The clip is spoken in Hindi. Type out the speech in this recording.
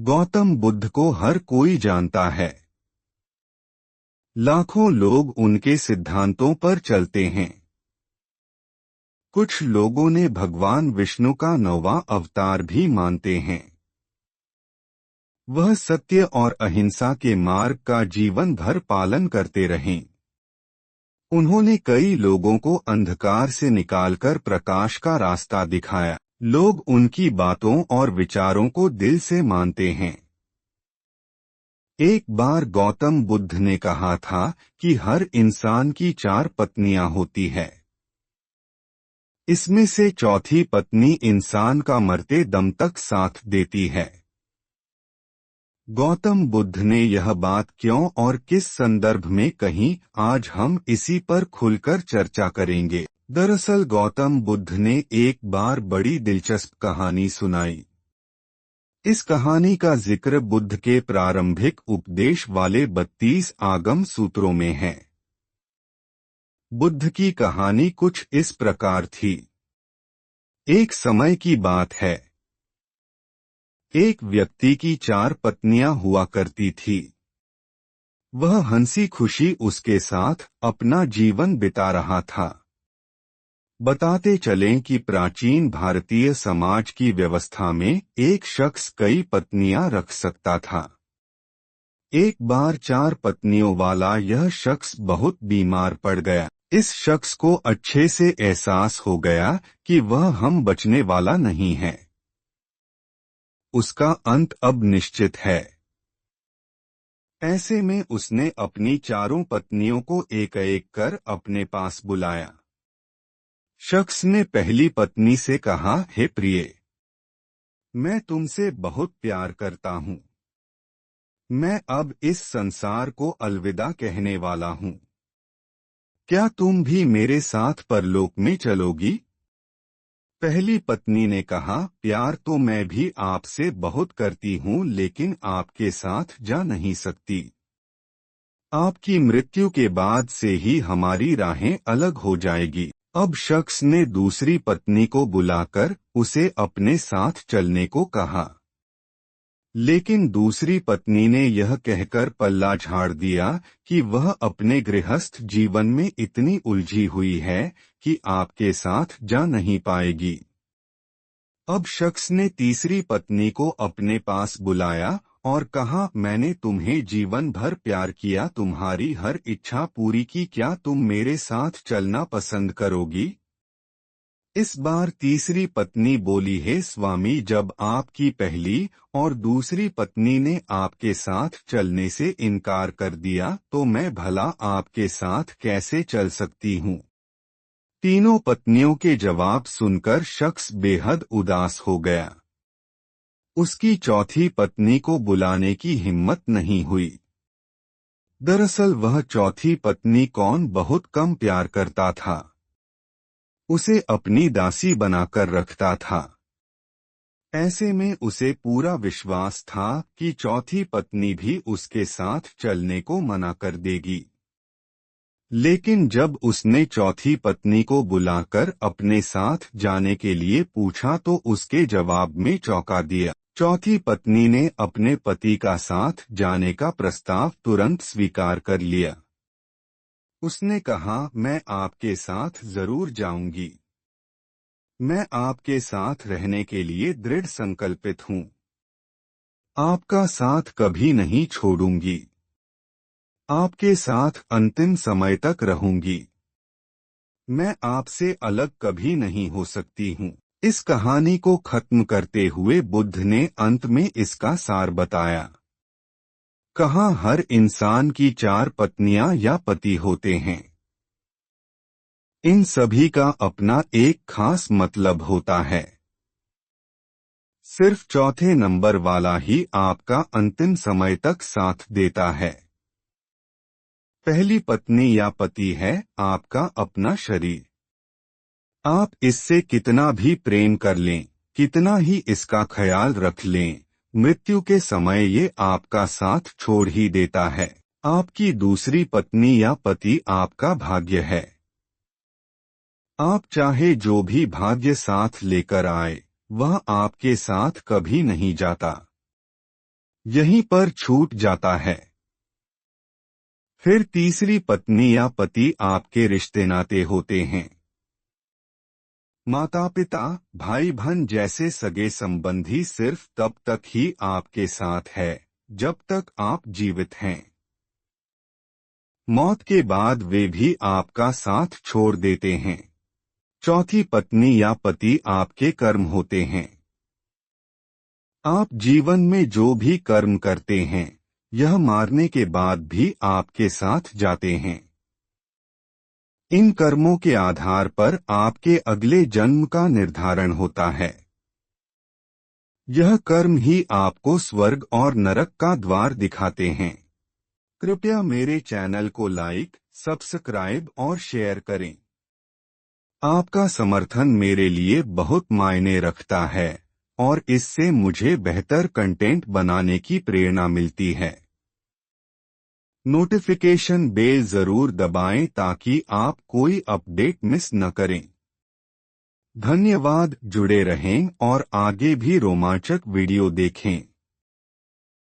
गौतम बुद्ध को हर कोई जानता है। लाखों लोग उनके सिद्धांतों पर चलते हैं। कुछ लोगों ने भगवान विष्णु का 9वां अवतार भी मानते हैं। वह सत्य और अहिंसा के मार्ग का जीवन भर पालन करते रहें। उन्होंने कई लोगों को अंधकार से निकालकर प्रकाश का रास्ता दिखाया। लोग उनकी बातों और विचारों को दिल से मानते हैं। एक बार गौतम बुद्ध ने कहा था कि हर इंसान की 4 पत्नियां होती है। इसमें से चौथी पत्नी इंसान का मरते दम तक साथ देती है। गौतम बुद्ध ने यह बात क्यों और किस संदर्भ में कही, आज हम इसी पर खुलकर चर्चा करेंगे। दरअसल गौतम बुद्ध ने एक बार बड़ी दिलचस्प कहानी सुनाई। इस कहानी का जिक्र बुद्ध के प्रारंभिक उपदेश वाले 32 आगम सूत्रों में है। बुद्ध की कहानी कुछ इस प्रकार थी। एक समय की बात है। एक व्यक्ति की 4 पत्नियां हुआ करती थी। वह हंसी खुशी उसके साथ अपना जीवन बिता रहा था। बताते चलें कि प्राचीन भारतीय समाज की व्यवस्था में एक शख्स कई पत्नियां रख सकता था। एक बार 4 पत्नियों वाला यह शख्स बहुत बीमार पड़ गया। इस शख्स को अच्छे से एहसास हो गया कि वह हम बचने वाला नहीं है। उसका अंत अब निश्चित है। ऐसे में उसने अपनी 4 पत्नियों को एक एक कर अपने पास बुलाया। शख्स ने पहली पत्नी से कहा, हे प्रिय, मैं तुमसे बहुत प्यार करता हूँ। मैं अब इस संसार को अलविदा कहने वाला हूँ। क्या तुम भी मेरे साथ परलोक में चलोगी? पहली पत्नी ने कहा, प्यार तो मैं भी आपसे बहुत करती हूँ, लेकिन आपके साथ जा नहीं सकती। आपकी मृत्यु के बाद से ही हमारी राहें अलग हो जाएगी। अब शख्स ने दूसरी पत्नी को बुलाकर उसे अपने साथ चलने को कहा, लेकिन दूसरी पत्नी ने यह कहकर पल्ला झाड़ दिया कि वह अपने गृहस्थ जीवन में इतनी उलझी हुई है कि आपके साथ जा नहीं पाएगी। अब शख्स ने तीसरी पत्नी को अपने पास बुलाया और कहा, मैंने तुम्हें जीवन भर प्यार किया, तुम्हारी हर इच्छा पूरी की, क्या तुम मेरे साथ चलना पसंद करोगी? इस बार तीसरी पत्नी बोली, हे स्वामी, जब आपकी पहली और दूसरी पत्नी ने आपके साथ चलने से इनकार कर दिया तो मैं भला आपके साथ कैसे चल सकती हूँ? तीनों पत्नियों के जवाब सुनकर शख्स बेहद उदास हो गया। उसकी चौथी पत्नी को बुलाने की हिम्मत नहीं हुई। दरअसल वह चौथी पत्नी कौन बहुत कम प्यार करता था। उसे अपनी दासी बनाकर रखता था। ऐसे में उसे पूरा विश्वास था कि चौथी पत्नी भी उसके साथ चलने को मना कर देगी। लेकिन जब उसने चौथी पत्नी को बुलाकर अपने साथ जाने के लिए पूछा तो उसके जवाब में चौंका दिया। चौथी पत्नी ने अपने पति का साथ जाने का प्रस्ताव तुरंत स्वीकार कर लिया। उसने कहा, मैं आपके साथ जरूर जाऊंगी। मैं आपके साथ रहने के लिए दृढ़ संकल्पित हूँ। आपका साथ कभी नहीं छोड़ूंगी। आपके साथ अंतिम समय तक रहूंगी। मैं आपसे अलग कभी नहीं हो सकती हूँ। इस कहानी को खत्म करते हुए बुद्ध ने अंत में इसका सार बताया। कहा, हर इंसान की 4 पत्नियां या पति होते हैं। इन सभी का अपना एक खास मतलब होता है। सिर्फ चौथे नंबर वाला ही आपका अंतिम समय तक साथ देता है। पहली पत्नी या पति है आपका अपना शरीर। आप इससे कितना भी प्रेम कर लें, कितना ही इसका ख्याल रख लें, मृत्यु के समय ये आपका साथ छोड़ ही देता है। आपकी दूसरी पत्नी या पति आपका भाग्य है। आप चाहे जो भी भाग्य साथ लेकर आए, वह आपके साथ कभी नहीं जाता। यहीं पर छूट जाता है। फिर तीसरी पत्नी या पति आपके रिश्ते नाते होते हैं। माता पिता, भाई बहन जैसे सगे संबंधी सिर्फ तब तक ही आपके साथ है जब तक आप जीवित हैं। मौत के बाद वे भी आपका साथ छोड़ देते हैं। चौथी पत्नी या पति आपके कर्म होते हैं। आप जीवन में जो भी कर्म करते हैं, यह मारने के बाद भी आपके साथ जाते हैं। इन कर्मों के आधार पर आपके अगले जन्म का निर्धारण होता है। यह कर्म ही आपको स्वर्ग और नरक का द्वार दिखाते हैं। कृपया मेरे चैनल को लाइक, सब्सक्राइब और शेयर करें। आपका समर्थन मेरे लिए बहुत मायने रखता है और इससे मुझे बेहतर कंटेंट बनाने की प्रेरणा मिलती है। नोटिफिकेशन बेल जरूर दबाएं ताकि आप कोई अपडेट मिस न करें। धन्यवाद। जुड़े रहें और आगे भी रोमांचक वीडियो देखें।